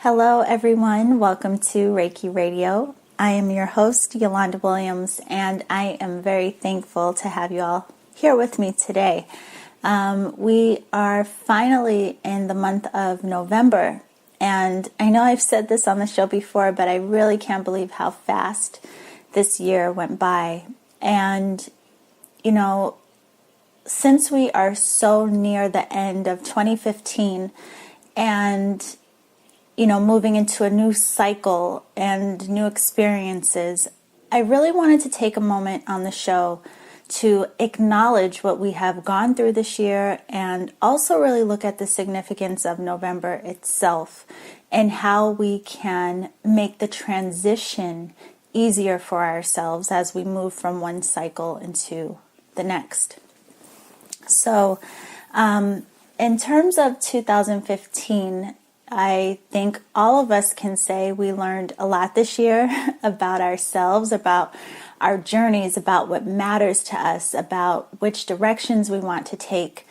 Hello everyone, welcome to Reiki Radio. I am your host, Yolanda Williams, and I am very thankful to have you all here with me today. We are finally in the month of November, and I know I've said this on the show before, but I really can't believe how fast this year went by. And, you know, since we are so near the end of 2015 and moving into a new cycle and new experiences, I really wanted to take a moment on the show to acknowledge what we have gone through this year and also really look at the significance of November itself and how we can make the transition easier for ourselves as we move from one cycle into the next. So, in terms of 2015, I think all of us can say we learned a lot this year about ourselves, about our journeys, about what matters to us, about which directions we want to take.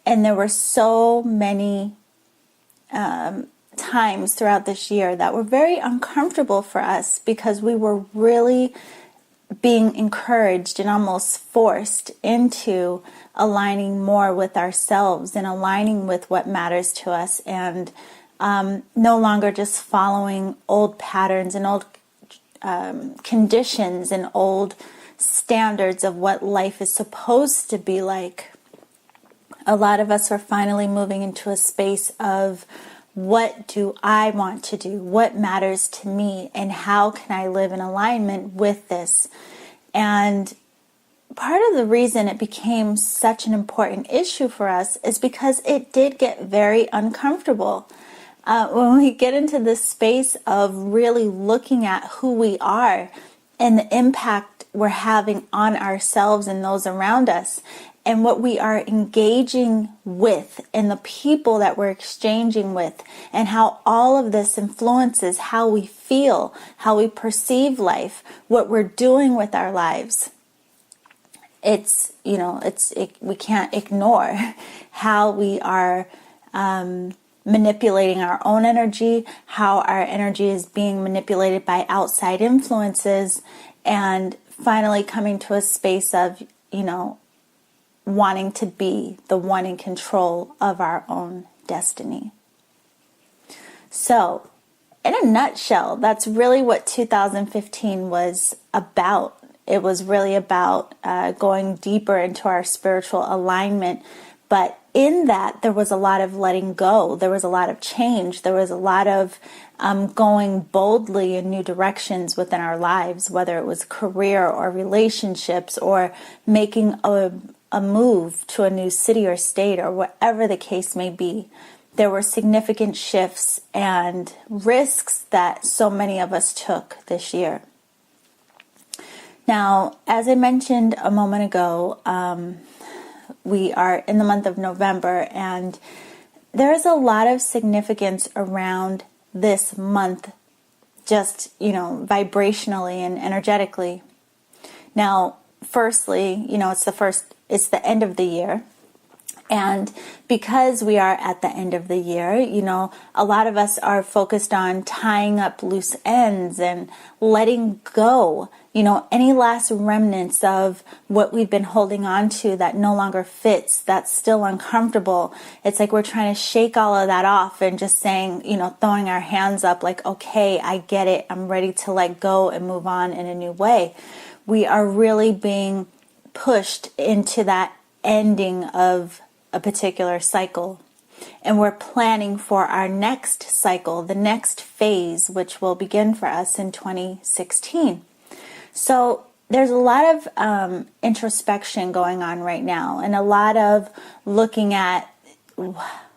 And there were so many times throughout this year that were very uncomfortable for us because we were really being encouraged and almost forced into aligning more with ourselves and aligning with what matters to us, and no longer just following old patterns and old conditions and old standards of what life is supposed to be like. A lot of us are finally moving into a space of, what do I want to do? What matters to me? And how can I live in alignment with this? And part of the reason it became such an important issue for us is because it did get very uncomfortable. When we get into this space of really looking at who we are and the impact we're having on ourselves and those around us, and what we are engaging with and the people that we're exchanging with, and how all of this influences how we feel, how we perceive life, what we're doing with our lives. We can't ignore how we are manipulating our own energy, how our energy is being manipulated by outside influences, and finally coming to a space of, wanting to be the one in control of our own destiny. So, in a nutshell, that's really what 2015 was about. It was really about going deeper into our spiritual alignment, but in that, there was a lot of letting go. There was a lot of change. There was a lot of going boldly in new directions within our lives, whether it was career or relationships or making a move to a new city or state or whatever the case may be. There were significant shifts and risks that so many of us took this year. Now, as I mentioned a moment ago, we are in the month of November, and there is a lot of significance around this month, just, vibrationally and energetically. Now, firstly, it's the end of the year. And because we are at the end of the year, a lot of us are focused on tying up loose ends and letting go, any last remnants of what we've been holding on to that no longer fits, that's still uncomfortable. It's like we're trying to shake all of that off and just saying, throwing our hands up like, okay, I get it. I'm ready to let go and move on in a new way. We are really being pushed into that ending of a particular cycle, and we're planning for our next cycle, the next phase, which will begin for us in 2016. So there's a lot of introspection going on right now, and a lot of looking at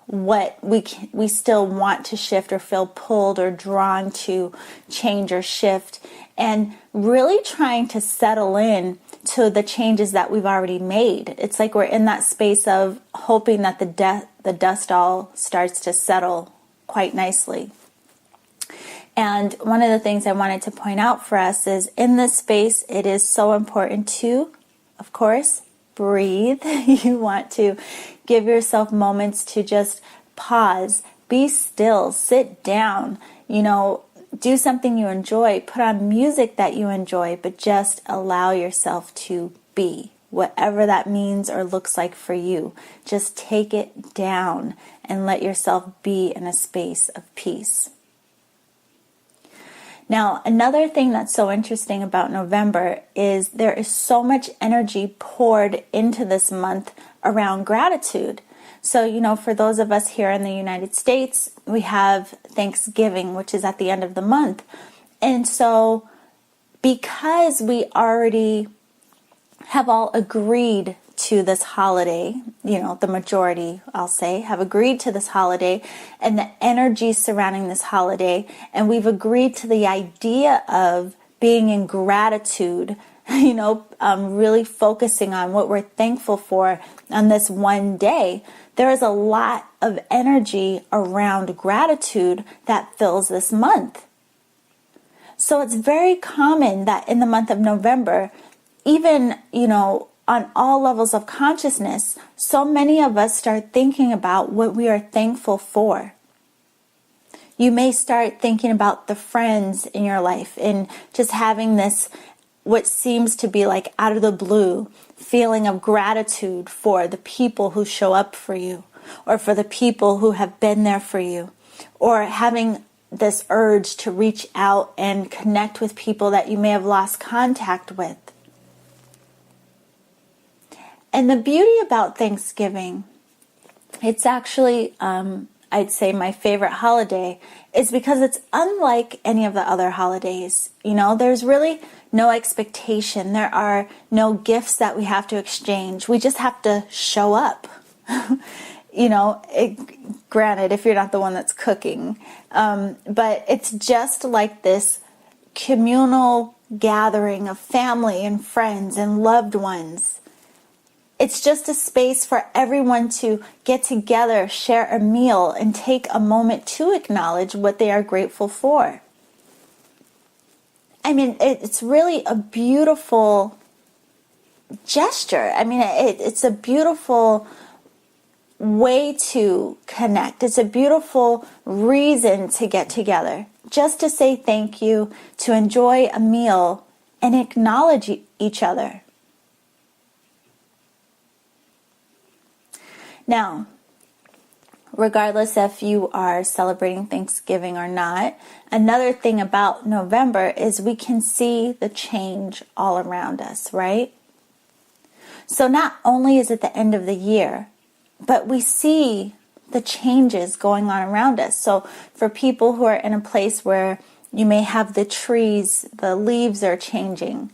what we still want to shift or feel pulled or drawn to change or shift, and really trying to settle in to the changes that we've already made. It's like we're in that space of hoping that the dust all starts to settle quite nicely. And one of the things I wanted to point out for us is in this space, it is so important to, of course, breathe. You want to give yourself moments to just pause Be still, sit down, do something you enjoy, put on music that you enjoy, but just allow yourself to be, whatever that means or looks like for you. Just take it down and let yourself be in a space of peace. Now, another thing that's so interesting about November is there is so much energy poured into this month around gratitude. So, for those of us here in the United States, we have Thanksgiving, which is at the end of the month. And so, because we already have all agreed to this holiday, the majority, I'll say, have agreed to this holiday and the energy surrounding this holiday, and we've agreed to the idea of being in gratitude, really focusing on what we're thankful for on this one day. There is a lot of energy around gratitude that fills this month. So it's very common that in the month of November, even, on all levels of consciousness, so many of us start thinking about what we are thankful for. You may start thinking about the friends in your life and just having this, what seems to be like out of the blue, feeling of gratitude for the people who show up for you, or for the people who have been there for you, or having this urge to reach out and connect with people that you may have lost contact with. And the beauty about Thanksgiving, it's actually, I'd say my favorite holiday, is because it's unlike any of the other holidays. There's really no expectation. There are no gifts that we have to exchange. We just have to show up. Granted, if you're not the one that's cooking. But it's just like this communal gathering of family and friends and loved ones. It's just a space for everyone to get together, share a meal, and take a moment to acknowledge what they are grateful for. I mean, it's really a beautiful gesture. I mean, it's a beautiful way to connect. It's a beautiful reason to get together. Just to say thank you, to enjoy a meal, and acknowledge each other. Now, regardless if you are celebrating Thanksgiving or not, another thing about November is we can see the change all around us, right? So not only is it the end of the year, but we see the changes going on around us. So for people who are in a place where you may have the trees, the leaves are changing.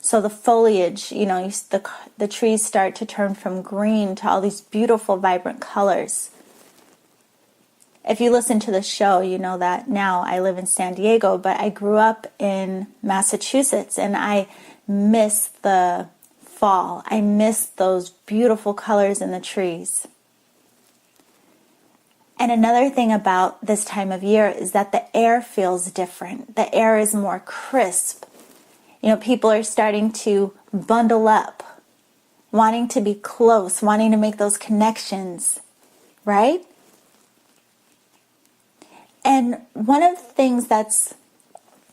So the foliage, the trees start to turn from green to all these beautiful, vibrant colors. If you listen to the show, you know that now I live in San Diego, but I grew up in Massachusetts, and I miss the fall. I miss those beautiful colors in the trees. And another thing about this time of year is that the air feels different. The air is more crisp. People are starting to bundle up, wanting to be close, wanting to make those connections, right? And one of the things that's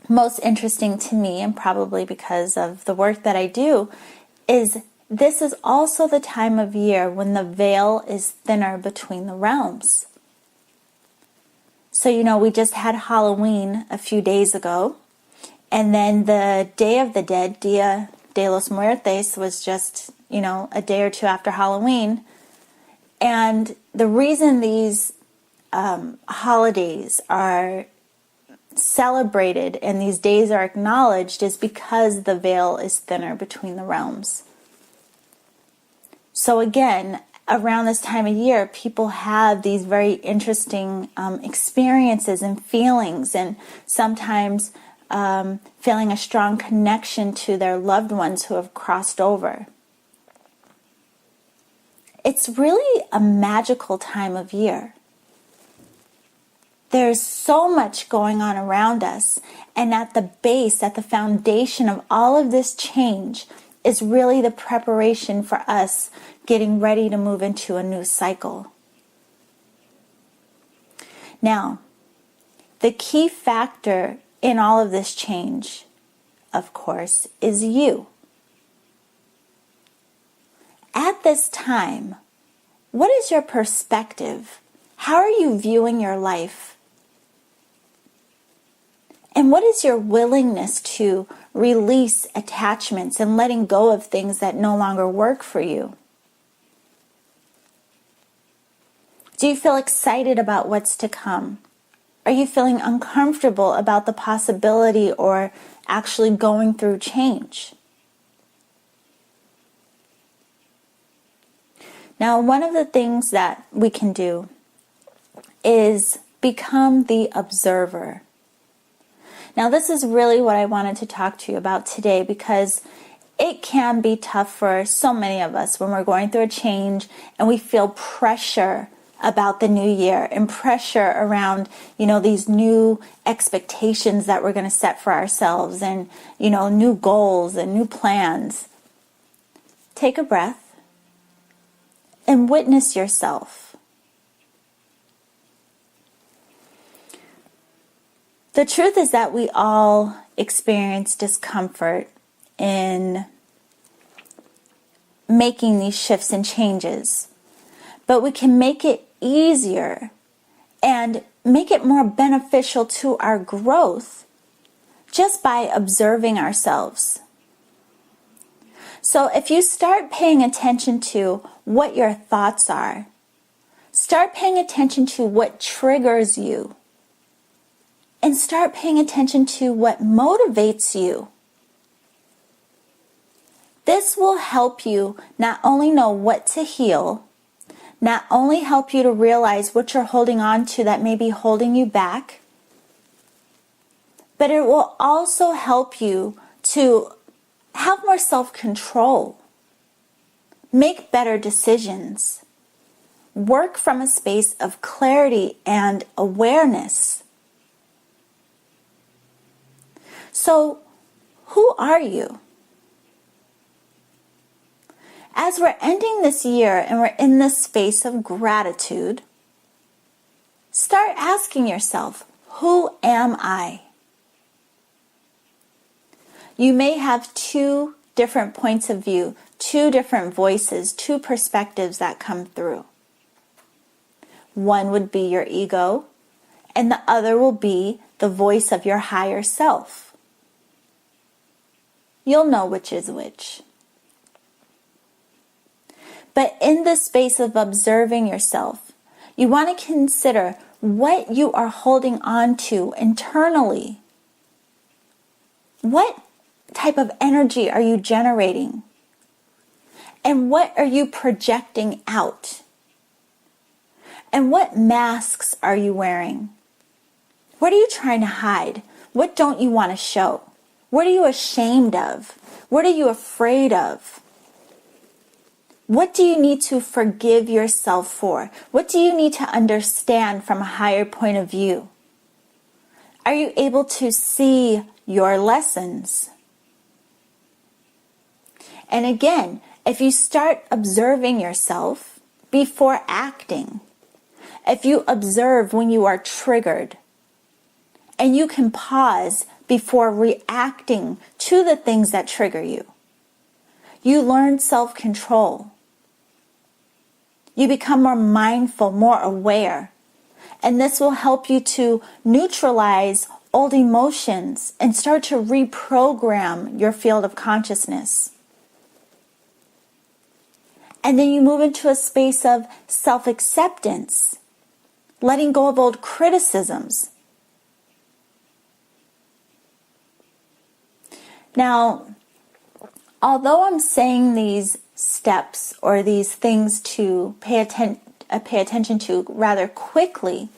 most interesting to me, and probably because of the work that I do, is this is also the time of year when the veil is thinner between the realms. So, we just had Halloween a few days ago. And then the Day of the Dead, Dia de los Muertos, was just, a day or two after Halloween. And the reason these holidays are celebrated and these days are acknowledged is because the veil is thinner between the realms. So again, around this time of year, people have these very interesting experiences and feelings, and sometimes feeling a strong connection to their loved ones who have crossed over. It's really a magical time of year. There's so much going on around us, and at the base, at the foundation of all of this change is really the preparation for us getting ready to move into a new cycle. Now, the key factor in all of this change, of course, is you. At this time, what is your perspective? How are you viewing your life? And what is your willingness to release attachments and letting go of things that no longer work for you? Do you feel excited about what's to come? Are you feeling uncomfortable about the possibility or actually going through change? Now, one of the things that we can do is become the observer. Now, this is really what I wanted to talk to you about today, because it can be tough for so many of us when we're going through a change and we feel pressure about the new year and pressure around, these new expectations that we're going to set for ourselves and, new goals and new plans. Take a breath and witness yourself. The truth is that we all experience discomfort in making these shifts and changes, but we can make it easier and make it more beneficial to our growth just by observing ourselves. So if you start paying attention to what your thoughts are, start paying attention to what triggers you, and start paying attention to what motivates you. This will help you not only know what to heal, not only help you to realize what you're holding on to that may be holding you back, but it will also help you to have more self-control, make better decisions, work from a space of clarity and awareness. So, who are you? As we're ending this year and we're in this space of gratitude, start asking yourself, who am I? You may have two different points of view, two different voices, two perspectives that come through. One would be your ego, and the other will be the voice of your higher self. You'll know which is which. But in the space of observing yourself, you want to consider what you are holding on to internally. What type of energy are you generating? And what are you projecting out? And what masks are you wearing? What are you trying to hide? What don't you want to show? What are you ashamed of? What are you afraid of? What do you need to forgive yourself for? What do you need to understand from a higher point of view? Are you able to see your lessons? And again, if you start observing yourself before acting, if you observe when you are triggered, and you can pause before reacting to the things that trigger you, you learn self-control. You become more mindful, more aware. And this will help you to neutralize old emotions and start to reprogram your field of consciousness. And then you move into a space of self-acceptance, letting go of old criticisms. Now, although I'm saying these steps or these things to pay attention to rather quickly,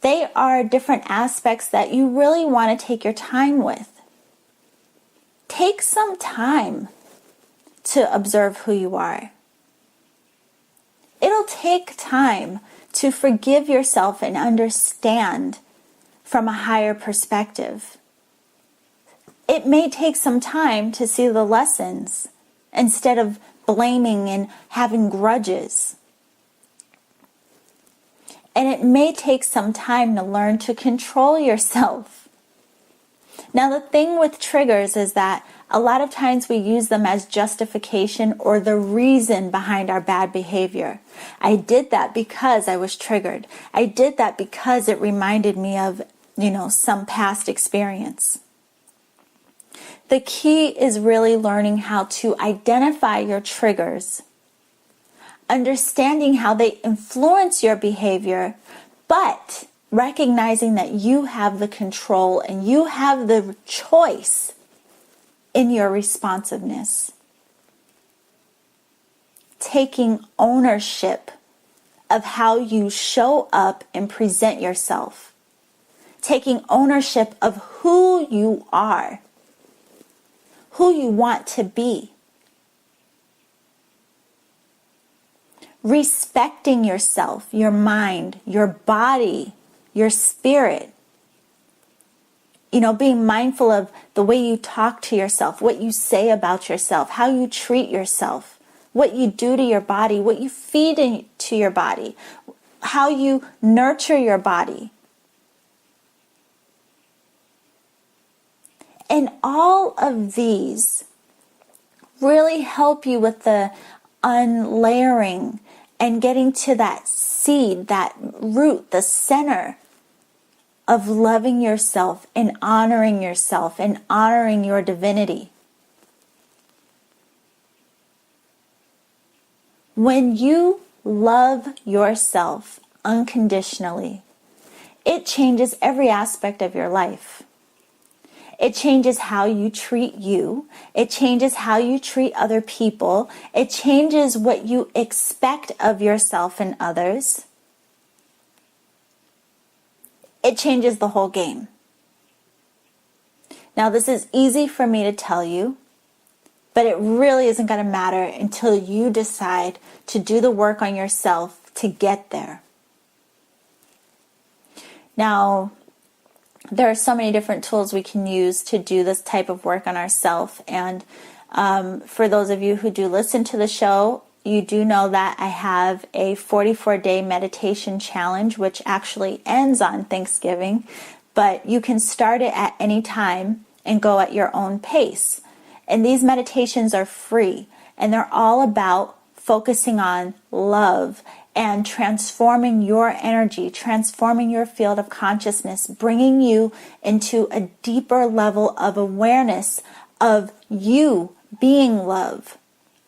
they are different aspects that you really want to take your time with. Take some time to observe who you are. It'll take time to forgive yourself and understand from a higher perspective. It may take some time to see the lessons instead of blaming and having grudges. And it may take some time to learn to control yourself. Now, the thing with triggers is that a lot of times we use them as justification or the reason behind our bad behavior. I did that because I was triggered. I did that because it reminded me of, some past experience. The key is really learning how to identify your triggers, understanding how they influence your behavior, but recognizing that you have the control and you have the choice in your responsiveness. Taking ownership of how you show up and present yourself. Taking ownership of who you are, who you want to be. Respecting yourself, your mind, your body, your spirit. Being mindful of the way you talk to yourself, what you say about yourself, how you treat yourself, what you do to your body, what you feed into your body, how you nurture your body. And all of these really help you with the unlayering and getting to that seed, that root, the center of loving yourself and honoring your divinity. When you love yourself unconditionally, it changes every aspect of your life. It changes how you treat you. It changes how you treat other people. It changes what you expect of yourself and others. It changes the whole game. Now, this is easy for me to tell you, but it really isn't going to matter until you decide to do the work on yourself to get there. Now, there are so many different tools we can use to do this type of work on ourselves. And for those of you who do listen to the show, you do know that I have a 44-day meditation challenge, which actually ends on Thanksgiving. But you can start it at any time and go at your own pace. And these meditations are free. And they're all about focusing on love and transforming your energy, transforming your field of consciousness, bringing you into a deeper level of awareness of you being love,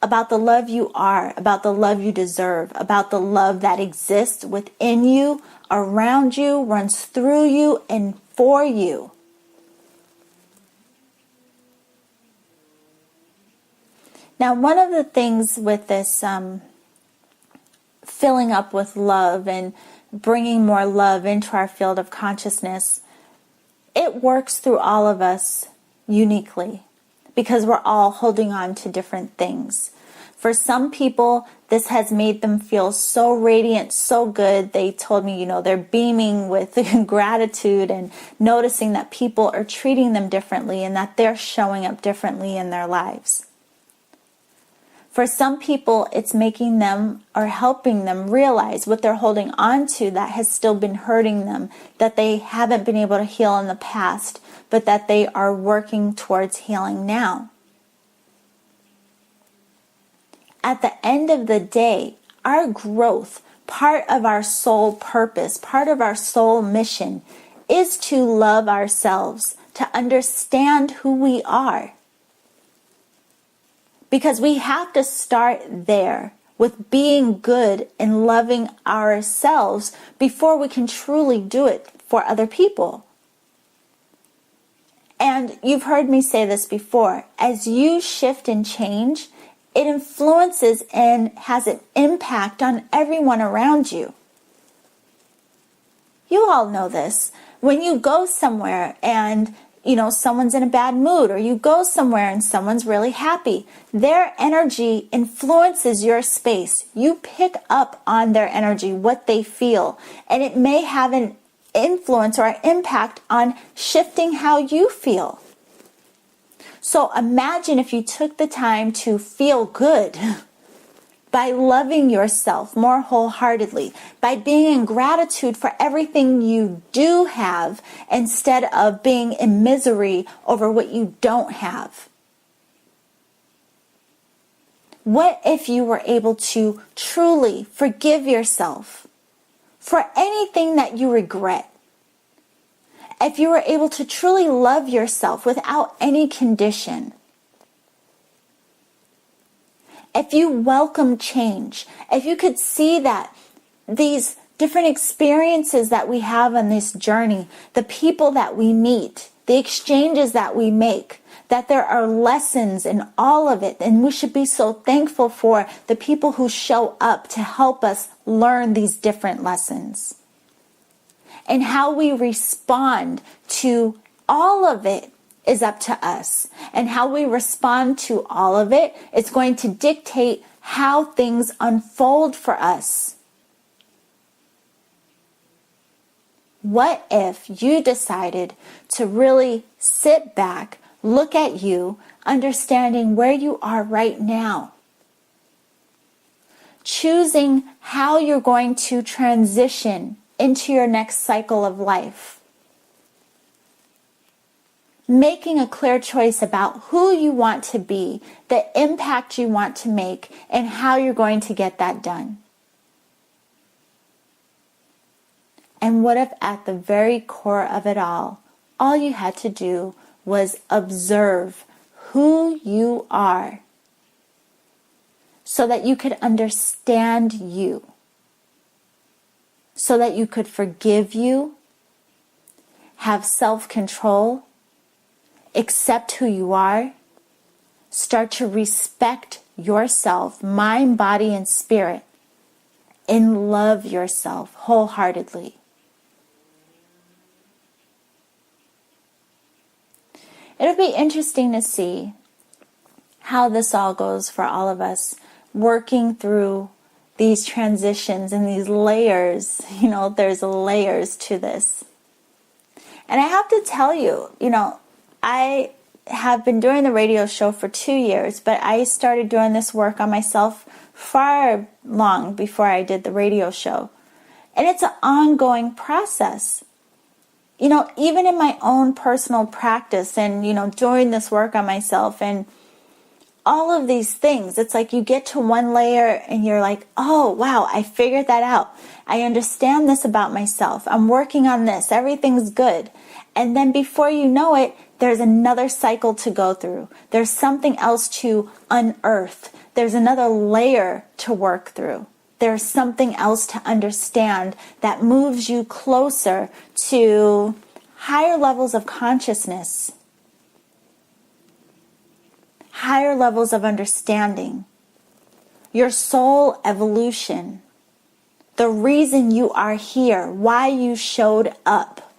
about the love you are, about the love you deserve, about the love that exists within you, around you, runs through you, and for you. Now, one of the things with this filling up with love and bringing more love into our field of consciousness, it works through all of us uniquely because we're all holding on to different things. For some people, this has made them feel so radiant, so good. They told me, they're beaming with gratitude and noticing that people are treating them differently and that they're showing up differently in their lives. For some people, it's making them or helping them realize what they're holding on to that has still been hurting them, that they haven't been able to heal in the past, but that they are working towards healing now. At the end of the day, our growth, part of our soul purpose, part of our soul mission, is to love ourselves, to understand who we are. Because we have to start there with being good and loving ourselves before we can truly do it for other people. And you've heard me say this before. As you shift and change, it influences and has an impact on everyone around you. You all know this. When you go somewhere and someone's in a bad mood, or you go somewhere and someone's really happy, their energy influences your space. You pick up on their energy, what they feel, and it may have an influence or an impact on shifting how you feel. So imagine if you took the time to feel good, by loving yourself more wholeheartedly, by being in gratitude for everything you do have instead of being in misery over what you don't have. What if you were able to truly forgive yourself for anything that you regret? If you were able to truly love yourself without any condition? If you welcome change, if you could see that these different experiences that we have on this journey, the people that we meet, the exchanges that we make, that there are lessons in all of it, and we should be so thankful for the people who show up to help us learn these different lessons. And how we respond to all of it is up to us. And how we respond to all of it is going to dictate how things unfold for us. What if you decided to really sit back, look at you, understanding where you are right now, choosing how you're going to transition into your next cycle of life, making a clear choice about who you want to be, the impact you want to make, and how you're going to get that done. And what if at the very core of it all you had to do was observe who you are so that you could understand you, so that you could forgive you, have self-control, accept who you are, start to respect yourself, mind, body, and spirit, and love yourself wholeheartedly. It'll be interesting to see how this all goes for all of us, working through these transitions and these layers. There's layers to this. And I have to tell you, I have been doing the radio show for 2 years, but I started doing this work on myself far long before I did the radio show. And it's an ongoing process. Even in my own personal practice and, doing this work on myself and all of these things, it's like you get to one layer and you're like, oh, wow, I figured that out. I understand this about myself. I'm working on this. Everything's good. And then before you know it, there's another cycle to go through. There's something else to unearth. There's another layer to work through. There's something else to understand that moves you closer to higher levels of consciousness, higher levels of understanding, your soul evolution, the reason you are here, why you showed up.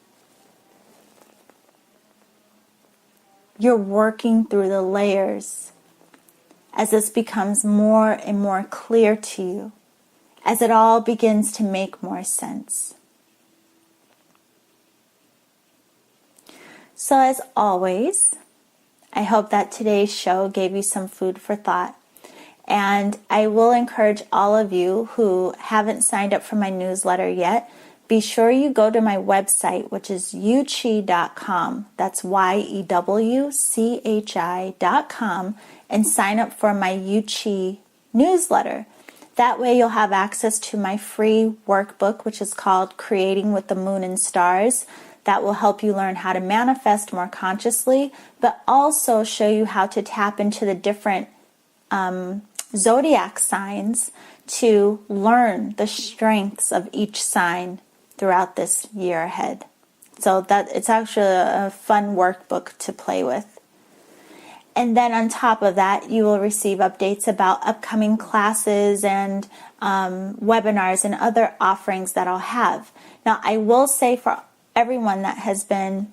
You're working through the layers as this becomes more and more clear to you, as it all begins to make more sense. So as always, I hope that today's show gave you some food for thought. And I will encourage all of you who haven't signed up for my newsletter yet, be sure you go to my website, which is yewchi.com. That's YEWCHI.com, and sign up for my Yewchi newsletter. That way you'll have access to my free workbook, which is called Creating with the Moon and Stars. That will help you learn how to manifest more consciously, but also show you how to tap into the different zodiac signs to learn the strengths of each sign throughout this year ahead. So that it's actually a fun workbook to play with. And then on top of that, you will receive updates about upcoming classes and webinars and other offerings that I'll have. Now, I will say for everyone that has been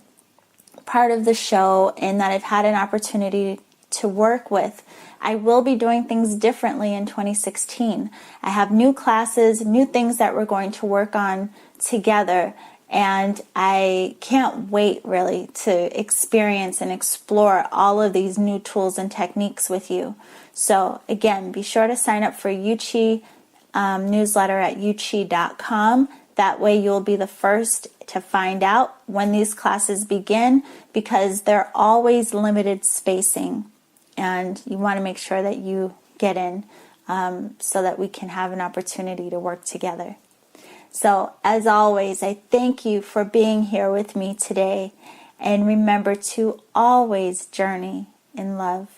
part of the show and that I've had an opportunity to work with, I will be doing things differently in 2016. I have new classes, new things that we're going to work on together. And I can't wait really to experience and explore all of these new tools and techniques with you. So again, be sure to sign up for Yuchi newsletter at yuchi.com. That way you'll be the first to find out when these classes begin, because they're always limited spacing. And you want to make sure that you get in so that we can have an opportunity to work together. So, as always, I thank you for being here with me today. And remember to always journey in love.